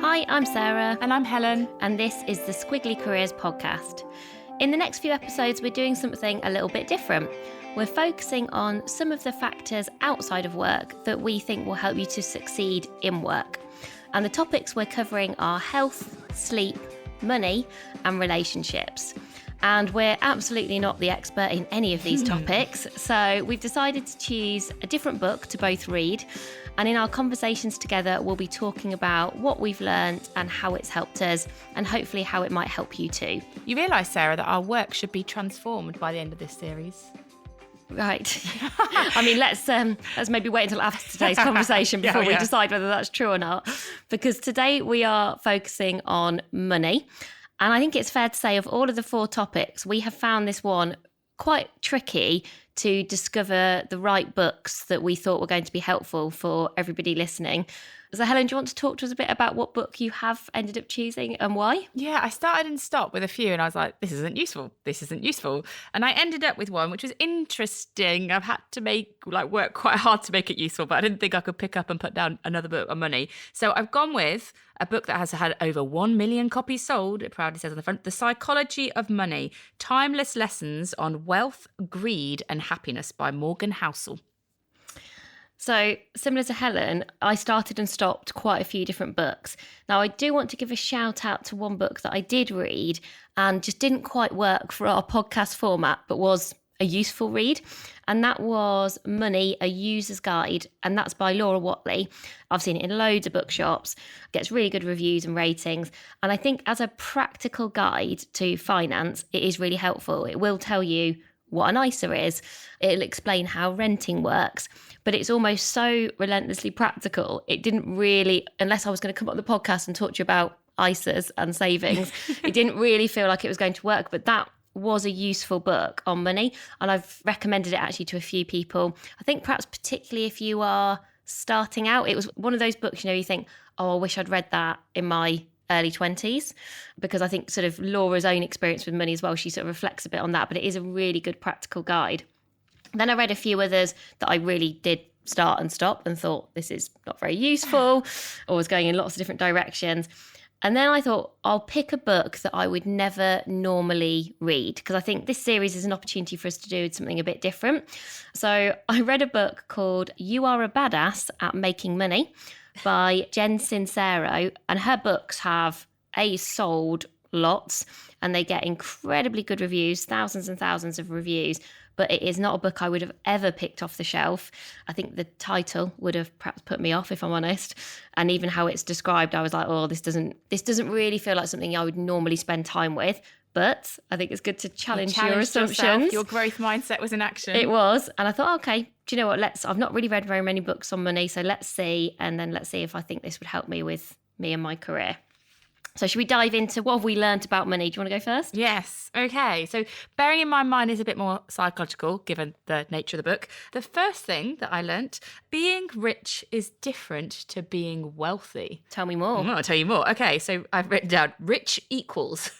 Hi, I'm Sarah. And I'm Helen. And this is the Squiggly Careers podcast. In the next few episodes, we're doing something a little bit different. We're focusing on some of the factors outside of work that we think will help you to succeed in work. And the topics we're covering are health, sleep, money, and relationships. And we're absolutely not the expert in any of these topics, so we've decided to choose a different book to both read. And in our conversations together, we'll be talking about what we've learned and how it's helped us, and hopefully how it might help you too. You realise, Sarah, that our work should be transformed by the end of this series. Right. I mean, let's maybe wait until after today's conversation before we decide whether that's true or not. Because today we are focusing on money. And I think it's fair to say of all of the four topics, we have found this one quite tricky to discover the right books that we thought were going to be helpful for everybody listening. So Helen, do you want to talk to us a bit about what book you have ended up choosing and why? Yeah, I started and stopped with a few and I was like, this isn't useful. And I ended up with one which was interesting. I've had to work quite hard to make it useful, but I didn't think I could pick up and put down another book on money. So I've gone with a book that has had over 1 million copies sold. It proudly says on the front, The Psychology of Money, Timeless Lessons on Wealth, Greed and Happiness by Morgan Housel. So similar to Helen, I started and stopped quite a few different books. Now, I do want to give a shout out to one book that I did read and just didn't quite work for our podcast format, but was a useful read. And that was Money, A User's Guide. And that's by Laura Whatley. I've seen it in loads of bookshops, gets really good reviews and ratings. And I think as a practical guide to finance, it is really helpful. It will tell you what an ISA is. It'll explain how renting works. But it's almost so relentlessly practical. It didn't really, unless I was going to come on the podcast and talk to you about ISAs and savings, it didn't really feel like it was going to work. But that was a useful book on money. And I've recommended it actually to a few people. I think perhaps particularly if you are starting out, it was one of those books, you think, oh, I wish I'd read that in my early 20s, because I think sort of Laura's own experience with money as well, she sort of reflects a bit on that, but it is a really good practical guide. Then I read a few others that I really did start and stop and thought this is not very useful, or was going in lots of different directions. And then I thought I'll pick a book that I would never normally read, because I think this series is an opportunity for us to do something a bit different. So I read a book called You Are a Badass at Making Money by Jen Sincero, and her books have sold lots and they get incredibly good reviews, thousands and thousands of reviews, but it is not a book I would have ever picked off the shelf. I think the title would have perhaps put me off, if I'm honest, and even how it's described, I was like, oh, this doesn't really feel like something I would normally spend time with. But I think it's good to challenge your assumptions. Yourself. Your growth mindset was in action. It was. And I thought, okay, do you know what? I've not really read very many books on money, so let's see. And then let's see if I think this would help me with me and my career. So should we dive into what have we learned about money? Do you want to go first? Yes. Okay. So bearing in mind mine is a bit more psychological, given the nature of the book. The first thing that I learnt, being rich is different to being wealthy. Tell me more. I'll tell you more. Okay. So I've written down rich equals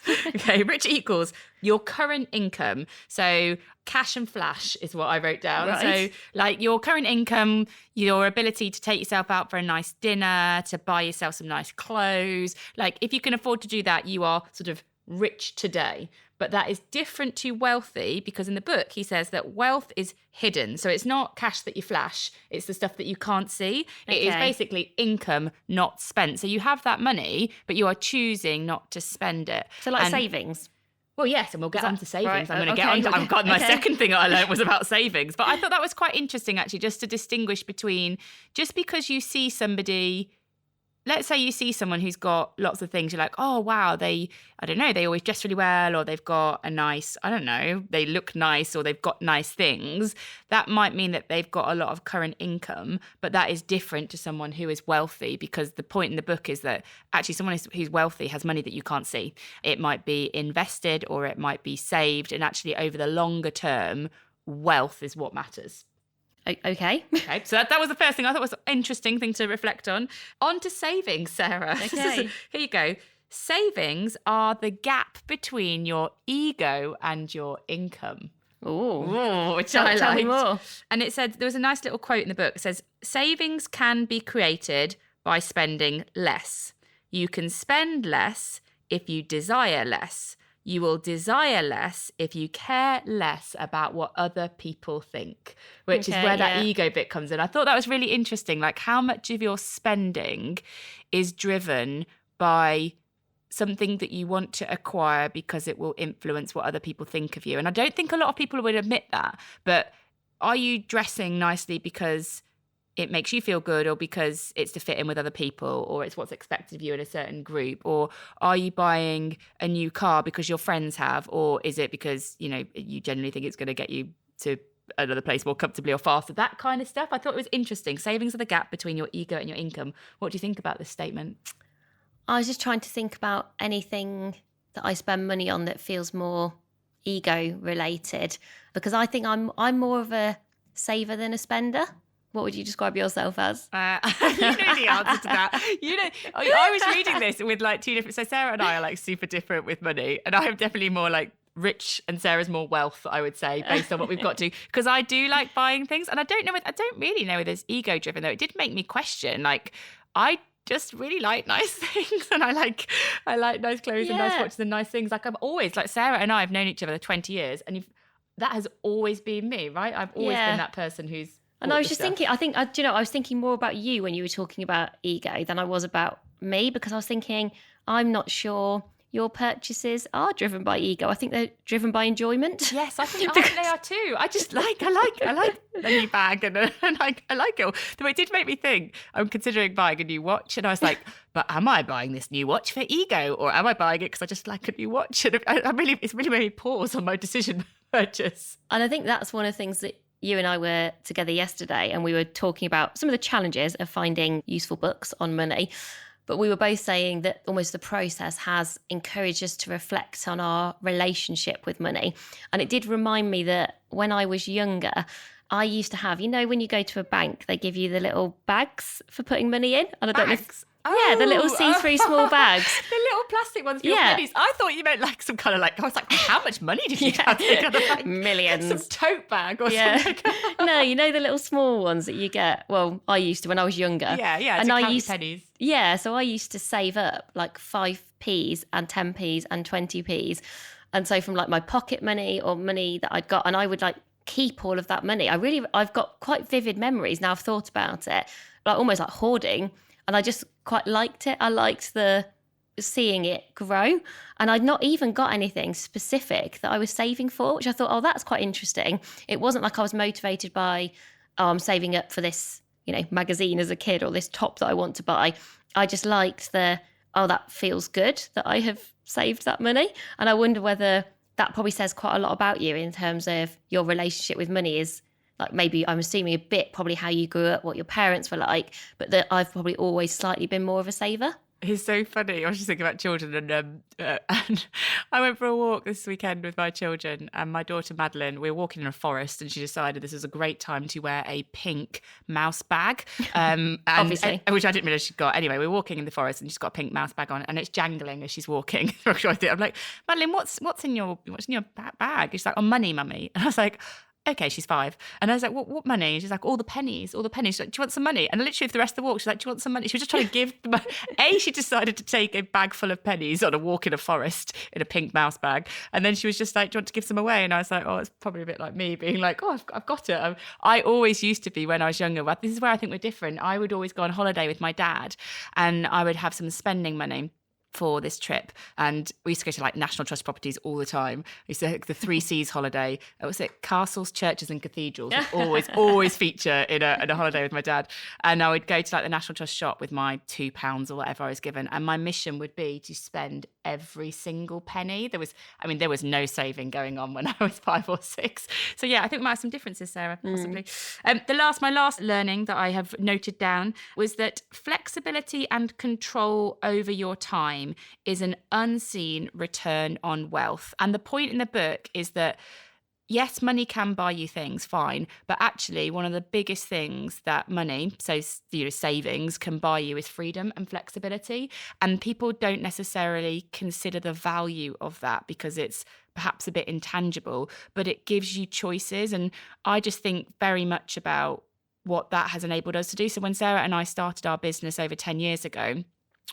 your current income. So cash and flash is what I wrote down. Right. So like your current income, your ability to take yourself out for a nice dinner, to buy yourself some nice clothes. Like if you can afford to do that, you are sort of rich today. But that is different to wealthy, because in the book he says that wealth is hidden. So it's not cash that you flash, it's the stuff that you can't see. Okay. It is basically income not spent. So you have that money, but you are choosing not to spend it. So like savings. Well, yes, and we'll get on to savings. Right, I'm going to get on to I've got my second thing I learned was about savings. But I thought that was quite interesting, actually, just to distinguish between, just because you see somebody, let's say you see someone who's got lots of things, you're like, oh, wow, they always dress really well, or they've got a nice, they look nice, or they've got nice things. That might mean that they've got a lot of current income, but that is different to someone who is wealthy, because the point in the book is that actually someone who's wealthy has money that you can't see. It might be invested or it might be saved, and actually over the longer term, wealth is what matters. Okay. So that was the first thing I thought was an interesting thing to reflect on. On to savings, Sarah. Okay. Here you go. Savings are the gap between your ego and your income. Ooh, which I liked. Tell me more. And it said, there was a nice little quote in the book. It says, savings can be created by spending less. You can spend less if you desire less. You will desire less if you care less about what other people think, which is where that ego bit comes in. I thought that was really interesting, like how much of your spending is driven by something that you want to acquire because it will influence what other people think of you. And I don't think a lot of people would admit that, but are you dressing nicely because it makes you feel good, or because it's to fit in with other people, or it's what's expected of you in a certain group? Or are you buying a new car because your friends have, or is it because, you know, you generally think it's going to get you to another place more comfortably or faster? That kind of stuff. I thought it was interesting. Savings are the gap between your ego and your income. What do you think about this statement? I was just trying to think about anything that I spend money on that feels more ego related, because I think I'm more of a saver than a spender. What would you describe yourself as? You know the answer to that. You know, I was reading this with like two different. So Sarah and I are like super different with money, and I am definitely more like rich, and Sarah's more wealth, I would say, based on what we've got to. Because I do like buying things, and I don't really know whether it's ego driven though. It did make me question. Like, I just really like nice things, and I like nice clothes and nice watches and nice things. Like, I'm always like, Sarah and I have known each other 20 years, and that has always been me, right? I've always been that person who's. And I was just thinking, I was thinking more about you when you were talking about ego than I was about me, because I was thinking, I'm not sure your purchases are driven by ego. I think they're driven by enjoyment. Yes, I think they are too. I just I like a new bag, and I like it. Though it did make me think, I'm considering buying a new watch, and I was like, but am I buying this new watch for ego, or am I buying it because I just like a new watch? And it's really made me pause on my decision purchase. And I think that's one of the things that you and I were together yesterday, and we were talking about some of the challenges of finding useful books on money. But we were both saying that almost the process has encouraged us to reflect on our relationship with money. And it did remind me that when I was younger, I used to have, you know, when you go to a bank, they give you the little bags for putting money in. And I don't know if, the little see-through small bags. The little plastic ones for your pennies. I thought you meant like some kind of like, I was like, how much money did you have? Like, millions. Some tote bag or something. No, you know the little small ones that you get. Well, I used to when I was younger. Yeah, and I used pennies. Yeah, so I used to save up like 5p's and 10p's and 20p's. And so from like my pocket money or money that I'd got, and I would like keep all of that money. I've got quite vivid memories now I've thought about it, like almost like hoarding. And I just quite liked it. I liked seeing it grow. And I'd not even got anything specific that I was saving for, which I thought, oh, that's quite interesting. It wasn't like I was motivated by, oh, I'm saving up for this, you know, magazine as a kid, or this top that I want to buy. I just liked that feels good that I have saved that money. And I wonder whether that probably says quite a lot about you in terms of your relationship with money is, like, maybe I'm assuming a bit probably how you grew up, what your parents were like, but that I've probably always slightly been more of a saver. It's so funny. I was just thinking about children, and I went for a walk this weekend with my children, and my daughter Madeline, we were walking in a forest, and she decided this was a great time to wear a pink mouse bag, Obviously, which I didn't realize she'd got. Anyway, we were walking in the forest, and she's got a pink mouse bag on, and it's jangling as she's walking. I'm like, Madeline, what's in your bag? She's like, oh, money, mummy. And I was like, okay, she's 5. And I was like, what money? And she's like, all the pennies. She's like, do you want some money? And literally for the rest of the walk, she's like, do you want some money? She was just trying to give the money. She decided to take a bag full of pennies on a walk in a forest in a pink mouse bag. And then she was just like, do you want to give some away? And I was like, oh, it's probably a bit like me being like, oh, I've got it. I always used to be, when I was younger, well, this is where I think we're different. I would always go on holiday with my dad, and I would have some spending money for this trip, and we used to go to like National Trust properties all the time. We used to take the 3 C's holiday. Was it castles, churches and cathedrals? always feature in a holiday with my dad. And I would go to like the National Trust shop with my £2 or whatever I was given, and my mission would be to spend every single penny. There was no saving going on when I was 5 or 6. So yeah, I think we might have some differences, Sarah, possibly. My last learning that I have noted down was that flexibility and control over your time is an unseen return on wealth. And the point in the book is that, yes, money can buy you things, fine. But actually, one of the biggest things that money, so savings, can buy you is freedom and flexibility. And people don't necessarily consider the value of that because it's perhaps a bit intangible, but it gives you choices. And I just think very much about what that has enabled us to do. So when Sarah and I started our business over 10 years ago,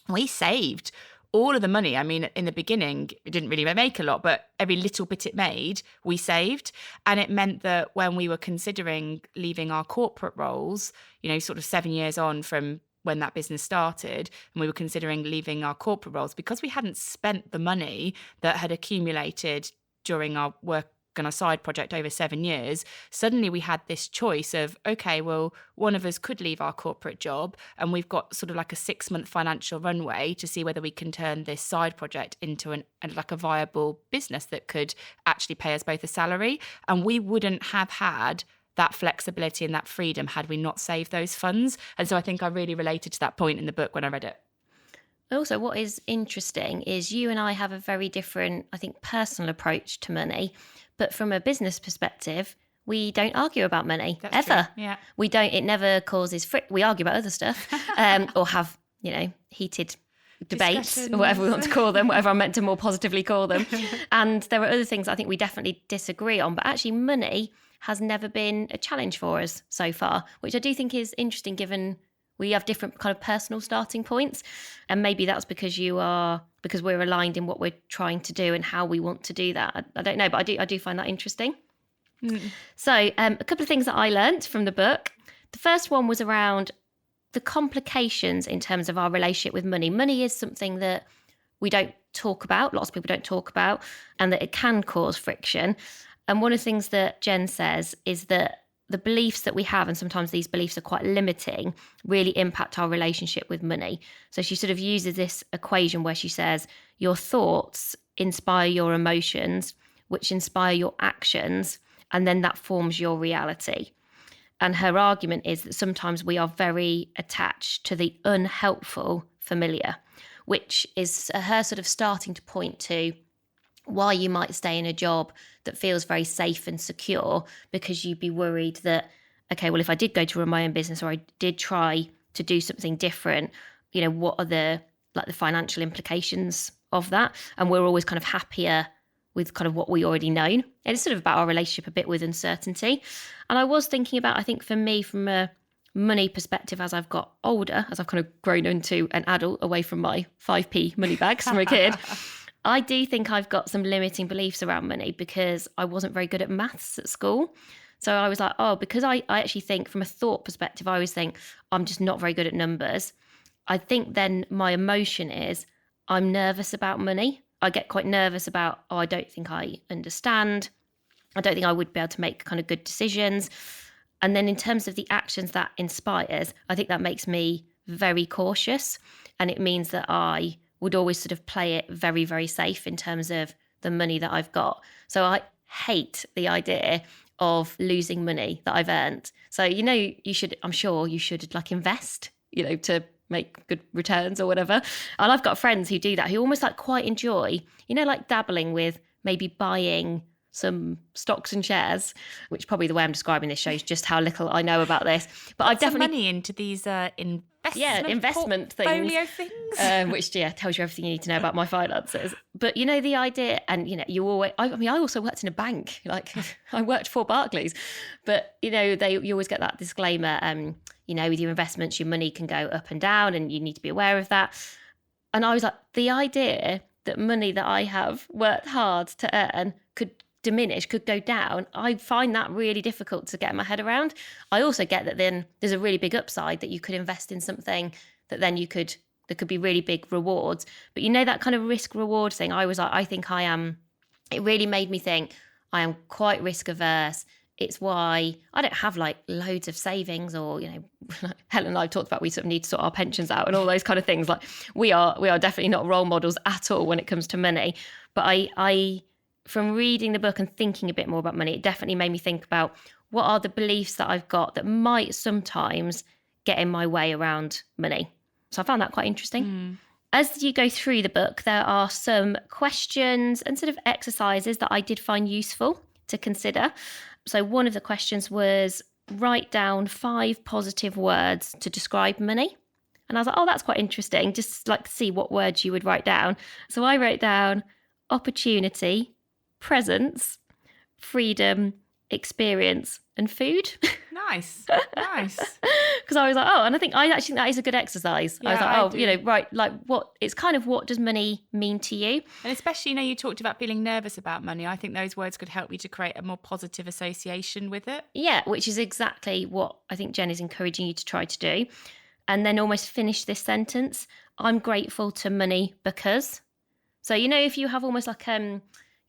we saved all of the money. I mean, in the beginning, it didn't really make a lot, but every little bit it made, we saved. And it meant that when we were considering leaving our corporate roles, sort of 7 years on from when that business started, and we were considering leaving our corporate roles, because we hadn't spent the money that had accumulated during our work on a side project over 7 years, suddenly we had this choice of, okay, well, one of us could leave our corporate job and we've got sort of like a 6-month financial runway to see whether we can turn this side project into a viable business that could actually pay us both a salary. And we wouldn't have had that flexibility and that freedom had we not saved those funds. And so I think I really related to that point in the book when I read it. Also, what is interesting is you and I have a very different, I think, personal approach to money. But from a business perspective, we don't argue about money. That's ever. True. Yeah. We don't, it never causes we argue about other stuff or have, heated debates or whatever we want to call them, whatever I'm meant to more positively call them. And there are other things I think we definitely disagree on. But actually, money has never been a challenge for us so far, which I do think is interesting given we have different kind of personal starting points. And maybe that's because we're aligned in what we're trying to do and how we want to do that. I don't know, but I do find that interesting. So a couple of things that I learned from the book. The first one was around the complications in terms of our relationship with money. Money is something that we don't talk about, lots of people don't talk about, and that it can cause friction. And one of the things that Jen says is that the beliefs that we have, and sometimes these beliefs are quite limiting, really impact our relationship with money. So she sort of uses this equation where she says, your thoughts inspire your emotions, which inspire your actions, and then that forms your reality. And her argument is that sometimes we are very attached to the unhelpful familiar, which is her sort of starting to point to why you might stay in a job that feels very safe and secure, because you'd be worried that, okay, well, if I did go to run my own business or I did try to do something different, what are the financial implications of that? And we're always kind of happier with kind of what we already know. And it's sort of about our relationship a bit with uncertainty. And I was thinking about, I think for me, from a money perspective, as I've got older, as I've kind of grown into an adult away from my 5p money bags from a kid, I do think I've got some limiting beliefs around money because I wasn't very good at maths at school. So I was like, because I actually think from a thought perspective, I always think I'm just not very good at numbers. I think then my emotion is I'm nervous about money. I get quite nervous about, I don't think I understand. I don't think I would be able to make kind of good decisions. And then in terms of the actions that inspires, I think that makes me very cautious. And it means that I would always sort of play it very, very safe in terms of the money that I've got. So I hate the idea of losing money that I've earned. So, I'm sure you should like invest, to make good returns or whatever. And I've got friends who do that, who almost like quite enjoy, like dabbling with maybe buying some stocks and shares, which probably the way I'm describing this shows just how little I know about this. But I've definitely money into these investment portfolio things, which tells you everything you need to know about my finances. But the idea, and you always. I also worked in a bank. Like I worked for Barclays, but you always get that disclaimer. With your investments, your money can go up and down, and you need to be aware of that. And I was like, the idea that money that I have worked hard to earn could diminish, could go down, I find that really difficult to get my head around. I also get that then there's a really big upside that you could invest in something that then there could be really big rewards. But that kind of risk reward thing, I was like, I think I am, it really made me think I am quite risk averse. It's why I don't have like loads of savings or, Helen and I talked about we sort of need to sort our pensions out and all those kind of things. Like we are definitely not role models at all when it comes to money. But I from reading the book and thinking a bit more about money, it definitely made me think about what are the beliefs that I've got that might sometimes get in my way around money. So I found that quite interesting. As you go through the book, there are some questions and sort of exercises that I did find useful to consider. So one of the questions was write down 5 positive words to describe money. And I was like, that's quite interesting. Just like to see what words you would write down. So I wrote down opportunity, presence, freedom, experience, and food. Nice. because I was like, oh, and I think that is a good exercise. I was like, oh, do. right, like it's kind of what does money mean to you? And especially, you talked about feeling nervous about money. I think those words could help you to create a more positive association with it. Yeah, which is exactly what I think Jen is encouraging you to try to do. And then almost finish this sentence. I'm grateful to money because. So, if you have almost like, you're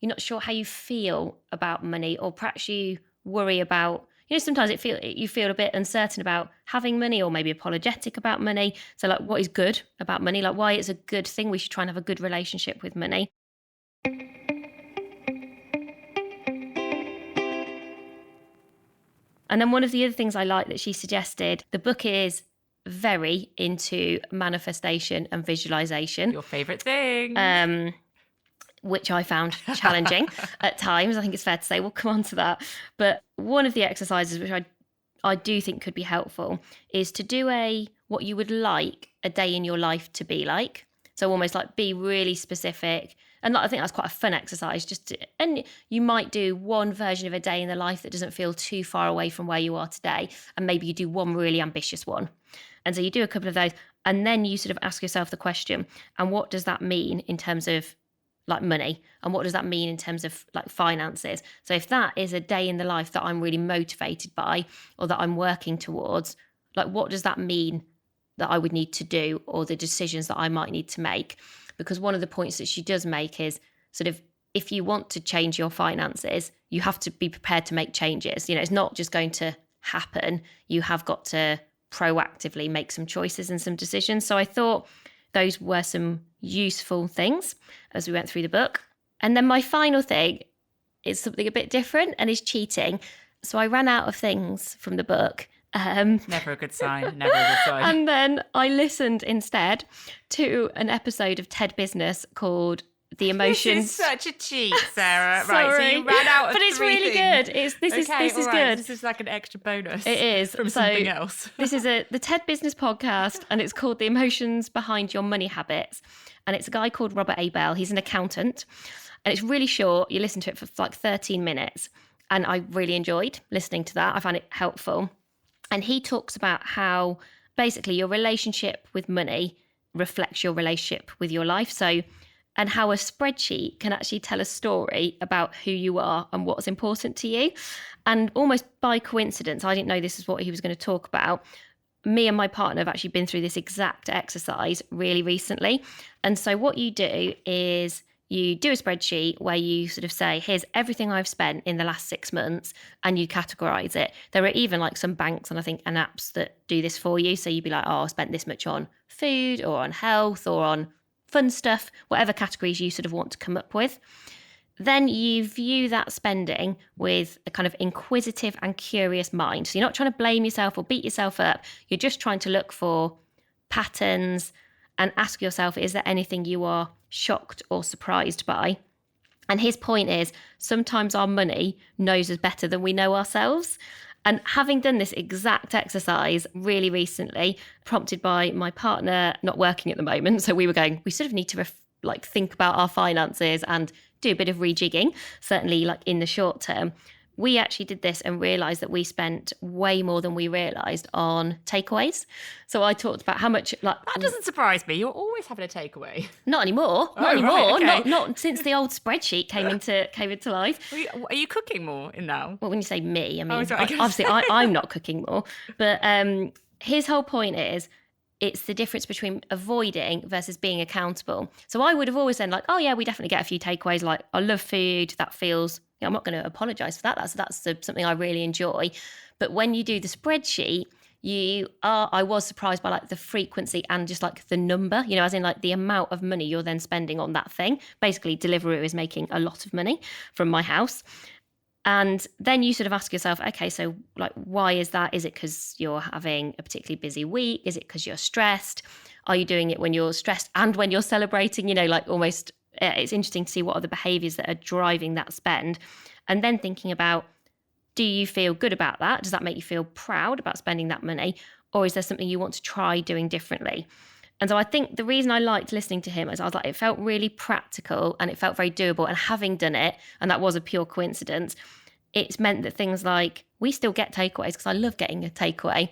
not sure how you feel about money, or perhaps you worry about, sometimes you feel a bit uncertain about having money, or maybe apologetic about money. So like, what is good about money? Like, why it's a good thing. We should try and have a good relationship with money. And then one of the other things I like that she suggested, the book is very into manifestation and visualization. Your favourite thing. Which I found challenging at times. I think it's fair to say. We'll come on to that. But one of the exercises which I do think could be helpful is to do what you would like a day in your life to be like. So almost like be really specific. And I think that's quite a fun exercise. And you might do one version of a day in the life that doesn't feel too far away from where you are today. And maybe you do one really ambitious one. And so you do a couple of those. And then you sort of ask yourself the question, and what does that mean in terms of like money? And what does that mean in terms of like finances? So if that is a day in the life that I'm really motivated by, or that I'm working towards, like what does that mean that I would need to do, or the decisions that I might need to make? Because one of the points that she does make is sort of, if you want to change your finances, you have to be prepared to make changes. It's not just going to happen. You have got to proactively make some choices and some decisions. So I thought those were some useful things as we went through the book. And then my final thing is something a bit different, and is cheating. So I ran out of things from the book. Never a good sign. Never a good sign. And then I listened instead to an episode of TED Business called The Emotions. This is such a cheat, Sarah. Sorry. Right, so you ran out of but it's three really things. good. This is right. good. This is like an extra bonus. It is from something else. This is the TED Business podcast, and it's called The Emotions Behind Your Money Habits. And it's a guy called Robert A. Bell. He's an accountant, and it's really short. You listen to it for like 13 minutes, and I really enjoyed listening to that. I found it helpful. And he talks about how basically your relationship with money reflects your relationship with your life. So, and how a spreadsheet can actually tell a story about who you are and what's important to you. And almost by coincidence, I didn't know this is what he was going to talk about. Me and my partner have actually been through this exact exercise really recently. And so what you do is you do a spreadsheet where you sort of say, here's everything I've spent in the last 6 months, and you categorize it. There are even like some banks and I think and apps that do this for you. So you'd be like, oh, I spent this much on food or on health or on fun stuff, whatever categories you sort of want to come up with. Then you view that spending with a kind of inquisitive and curious mind. So you're not trying to blame yourself or beat yourself up. You're just trying to look for patterns and ask yourself, is there anything you are shocked or surprised by? And his point is, sometimes our money knows us better than we know ourselves. And having done this exact exercise really recently, prompted by my partner not working at the moment, so we were going, we sort of need to think about our finances and do a bit of rejigging, certainly like in the short term. We actually did this and realised that we spent way more than we realised on takeaways. So I talked about how much That doesn't surprise me. You're always having a takeaway. Not anymore. Oh, Not anymore. right, okay. Not since the old spreadsheet came into life. Are you cooking more in now? Well, when you say me, I mean, sorry. obviously I'm not cooking more. But his whole point is, it's the difference between avoiding versus being accountable. So I would have always said like, oh yeah, we definitely get a few takeaways. Like, I love food. That feels, I'm not going to apologise for that. That's something I really enjoy. But when you do the spreadsheet, I was surprised by like the frequency and just like the number, as in like the amount of money you're then spending on that thing. Basically, Deliveroo is making a lot of money from my house. And then you sort of ask yourself, okay, so like, why is that? Is it because you're having a particularly busy week? Is it because you're stressed? Are you doing it when you're stressed and when you're celebrating? Almost, it's interesting to see what are the behaviours that are driving that spend. And then thinking about, do you feel good about that? Does that make you feel proud about spending that money? Or is there something you want to try doing differently? And so I think the reason I liked listening to him is I was like, it felt really practical and it felt very doable. And having done it, and that was a pure coincidence, it's meant that things like, we still get takeaways because I love getting a takeaway.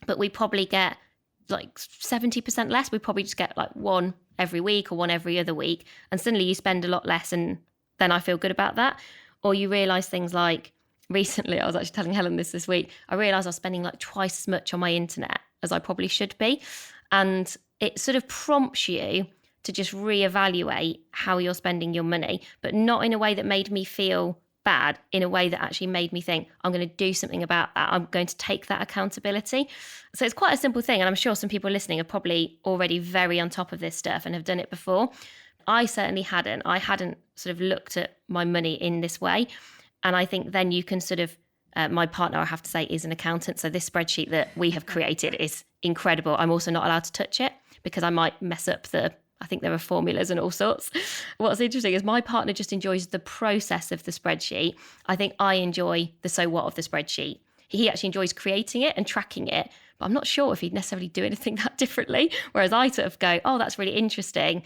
but we probably get like 70% less. We probably just get like one every week or one every other week. And suddenly you spend a lot less, and then I feel good about that. Or you realise things like, recently, I was actually telling Helen this week, I realised I was spending like twice as much on my internet as I probably should be. And it sort of prompts you to just reevaluate how you're spending your money, but not in a way that made me feel bad, in a way that actually made me think, I'm going to do something about that. I'm going to take that accountability. So it's quite a simple thing. And I'm sure some people listening are probably already very on top of this stuff and have done it before. I certainly hadn't. I hadn't sort of looked at my money in this way. And I think then you can sort of, my partner, I have to say, is an accountant. So this spreadsheet that we have created is incredible. I'm also not allowed to touch it because I might mess up I think there are formulas and all sorts. What's interesting is my partner just enjoys the process of the spreadsheet. I think I enjoy the so what of the spreadsheet. He actually enjoys creating it and tracking it, but I'm not sure if he'd necessarily do anything that differently. Whereas I sort of go, oh, that's really interesting.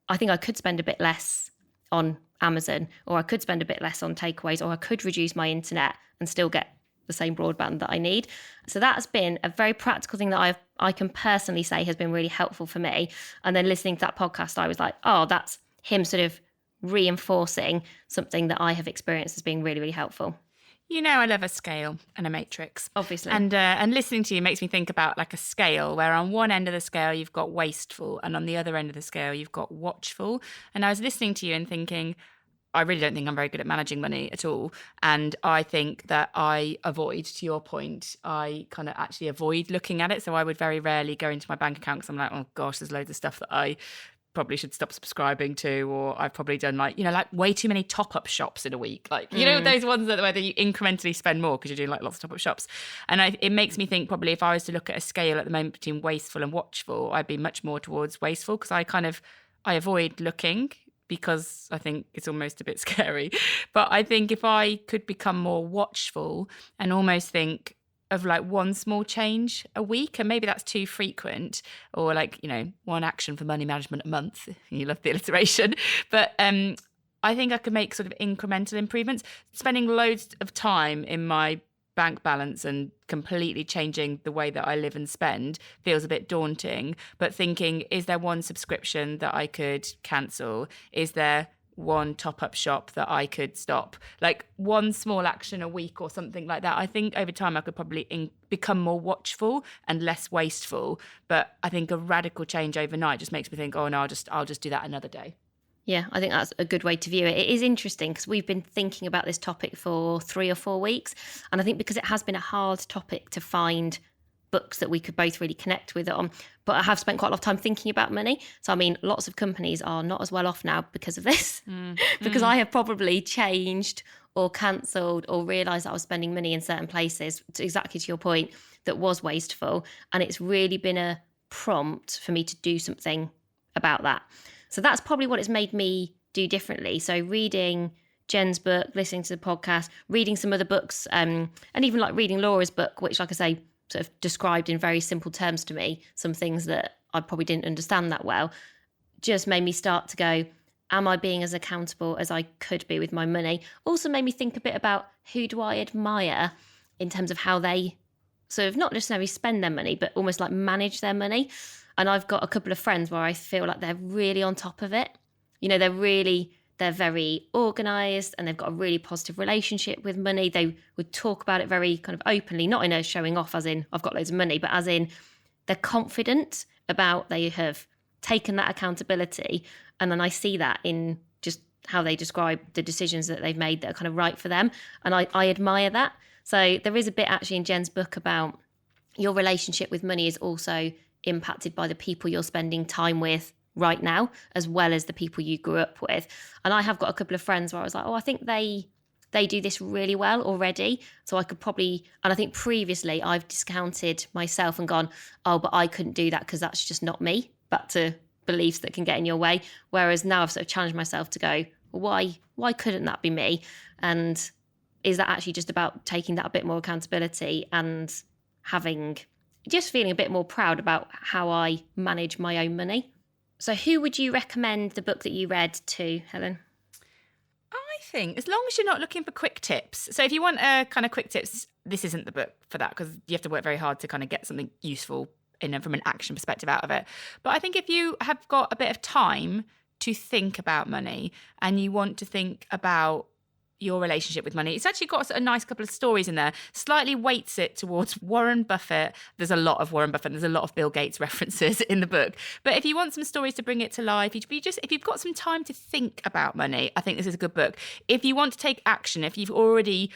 I think I could spend a bit less on Amazon, or I could spend a bit less on takeaways, or I could reduce my internet and still get the same broadband that I need. So that's been a very practical thing that I can personally say has been really helpful for me. And then listening to that podcast, I was like, oh, that's him sort of reinforcing something that I have experienced as being really, really helpful. You know, I love a scale and a matrix. Obviously. And listening to you makes me think about like a scale where on one end of the scale you've got wasteful and on the other end of the scale you've got watchful. And I was listening to you and thinking, I really don't think I'm very good at managing money at all. And I think that I avoid, to your point, I kind of actually avoid looking at it. So I would very rarely go into my bank account because I'm like, oh gosh, there's loads of stuff that I probably should stop subscribing to, or I've probably done like way too many top-up shops in a week. Like, those ones that whether you incrementally spend more because you're doing like lots of top-up shops. And it makes me think probably if I was to look at a scale at the moment between wasteful and watchful, I'd be much more towards wasteful because I avoid looking because I think it's almost a bit scary. But I think if I could become more watchful and almost think of like one small change a week, and maybe that's too frequent, or like, one action for money management a month. You love the alliteration. But I think I could make sort of incremental improvements. Spending loads of time in my bank balance and completely changing the way that I live and spend feels a bit daunting. But thinking, is there one subscription that I could cancel? Is there one top-up shop that I could stop? Like one small action a week or something like that. I think over time I could probably become more watchful and less wasteful. But I think a radical change overnight just makes me think, oh no, I'll just do that another day. Yeah, I think that's a good way to view it. It is interesting because we've been thinking about this topic for 3 or 4 weeks. And I think because it has been a hard topic to find books that we could both really connect with on. But I have spent quite a lot of time thinking about money. So, I mean, lots of companies are not as well off now because of this, because I have probably changed or cancelled or realised that I was spending money in certain places, exactly to your point, that was wasteful. And it's really been a prompt for me to do something about that. So that's probably what it's made me do differently. So reading Jen's book, listening to the podcast, reading some other books, and even like reading Laura's book, which, like I say, sort of described in very simple terms to me, some things that I probably didn't understand that well, just made me start to go, am I being as accountable as I could be with my money? Also made me think a bit about who do I admire in terms of how they sort of not necessarily spend their money, but almost like manage their money. And I've got a couple of friends where I feel like they're really on top of it. They're very organised and they've got a really positive relationship with money. They would talk about it very kind of openly, not in a showing off as in I've got loads of money, but as in they're confident about they have taken that accountability. And then I see that in just how they describe the decisions that they've made that are kind of right for them. And I admire that. So there is a bit actually in Jen's book about your relationship with money is also impacted by the people you're spending time with right now, as well as the people you grew up with. And I have got a couple of friends where I was like, oh, I think they do this really well already. So I could probably, and I think previously I've discounted myself and gone, oh, but I couldn't do that because that's just not me. Back to beliefs that can get in your way. Whereas now I've sort of challenged myself to go, well, why couldn't that be me? And is that actually just about taking that a bit more accountability and just feeling a bit more proud about how I manage my own money? So who would you recommend the book that you read to, Helen? I think as long as you're not looking for quick tips. So if you want kind of quick tips, this isn't the book for that, because you have to work very hard to kind of get something useful from an action perspective out of it. But I think if you have got a bit of time to think about money and you want to think about your relationship with money, it's actually got a nice couple of stories in there, slightly weights it towards Warren Buffett. There's a lot of Warren Buffett and there's a lot of Bill Gates references in the book. But if you want some stories to bring it to life, if you've got some time to think about money, I think this is a good book. If you want to take action, if you're already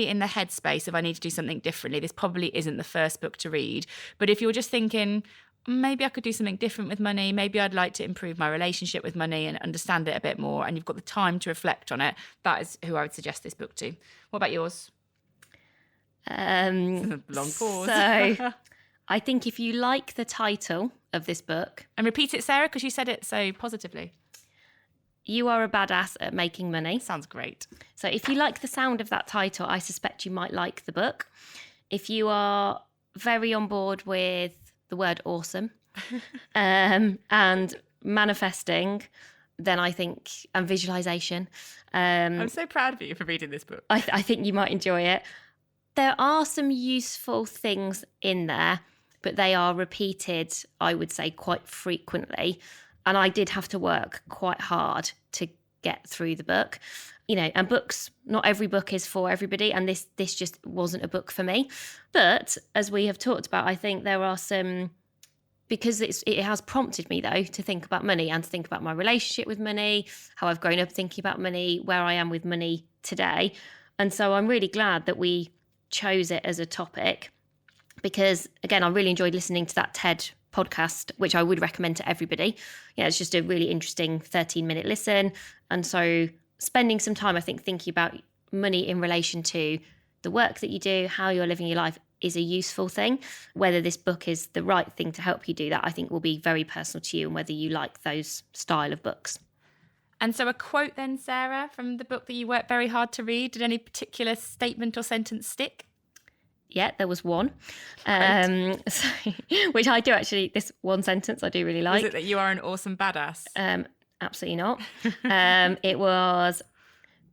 in the headspace of I need to do something differently, this probably isn't the first book to read. But if you're just thinking, maybe I could do something different with money, maybe I'd like to improve my relationship with money and understand it a bit more, and you've got the time to reflect on it, that is who I would suggest this book to. What about yours? Long pause. So I think if you like the title of this book... And repeat it, Sarah, because you said it so positively. You Are a Badass at Making Money. Sounds great. So if you like the sound of that title, I suspect you might like the book. If you are very on board with the word awesome and manifesting, then I think, and visualization. I'm so proud of you for reading this book. I think you might enjoy it. There are some useful things in there, but they are repeated, I would say, quite frequently. And I did have to work quite hard to get through the book. And books, not every book is for everybody, and this just wasn't a book for me. But as we have talked about, I think there are some, because it has prompted me, though, to think about money and to think about my relationship with money, how I've grown up thinking about money, where I am with money today. And so I'm really glad that we chose it as a topic because, again, I really enjoyed listening to that TED podcast, which I would recommend to everybody. It's just a really interesting 13-minute listen. And so spending some time, I think, thinking about money in relation to the work that you do, how you're living your life is a useful thing. Whether this book is the right thing to help you do that, I think will be very personal to you and whether you like those style of books. And so a quote then, Sarah, from the book that you worked very hard to read. Did any particular statement or sentence stick? Yeah, there was one, which I do actually, this one sentence I do really like. Is it that you are an awesome badass? Absolutely not. It was,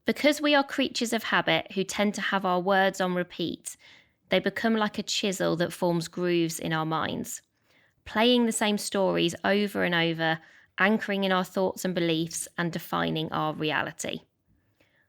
because we are creatures of habit who tend to have our words on repeat, they become like a chisel that forms grooves in our minds, playing the same stories over and over, anchoring in our thoughts and beliefs and defining our reality.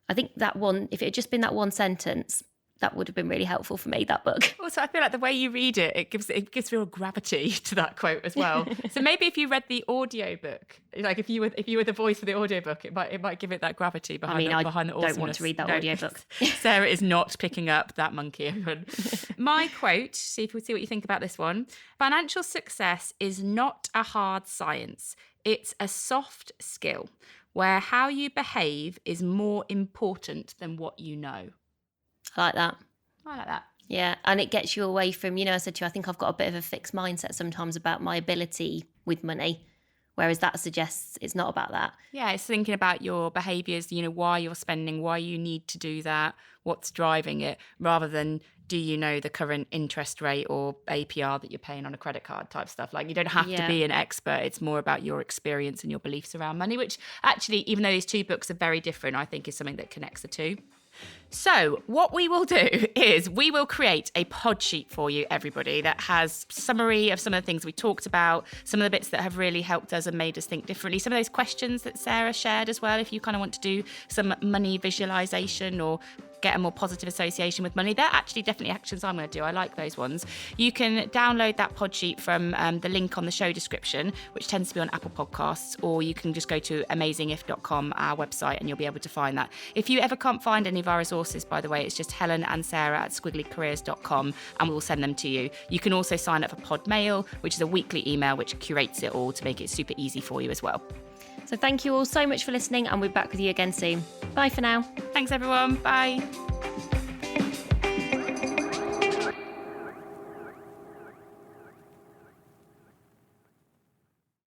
I think that one, if it had just been that one sentence, that would have been really helpful for me, that book. Also, I feel like the way you read it, it gives real gravity to that quote as well. So maybe if you read the audiobook, like if you were the voice of the audiobook, it might give it that gravity behind the awesomeness. I don't want to read that audiobook. Sarah is not picking up that monkey, everyone. My quote, see what you think about this one. Financial success is not a hard science. It's a soft skill where how you behave is more important than what you know. I like that. I like that. Yeah, and it gets you away from, I said to you, I think I've got a bit of a fixed mindset sometimes about my ability with money, whereas that suggests it's not about that. Yeah, it's thinking about your behaviours, why you're spending, why you need to do that, what's driving it, rather than do you know the current interest rate or APR that you're paying on a credit card type stuff. Like, you don't have to be an expert. It's more about your experience and your beliefs around money, which actually, even though these two books are very different, I think is something that connects the two. So what we will do is we will create a pod sheet for you, everybody, that has summary of some of the things we talked about, some of the bits that have really helped us and made us think differently, some of those questions that Sarah shared as well, if you kind of want to do some money visualization or get a more positive association with money. They're actually definitely actions I'm going to do. I like those ones. You can download that pod sheet from the link on the show description, which tends to be on Apple Podcasts, or you can just go to amazingif.com, our website, and you'll be able to find that. If you ever can't find any of our resources, by the way, it's just Helen and Sarah at squigglycareers.com, and we'll send them to you. You can also sign up for Pod Mail, which is a weekly email which curates it all to make it super easy for you as well. So thank you all so much for listening, and we'll be back with you again soon. Bye for now. Thanks, everyone. Bye.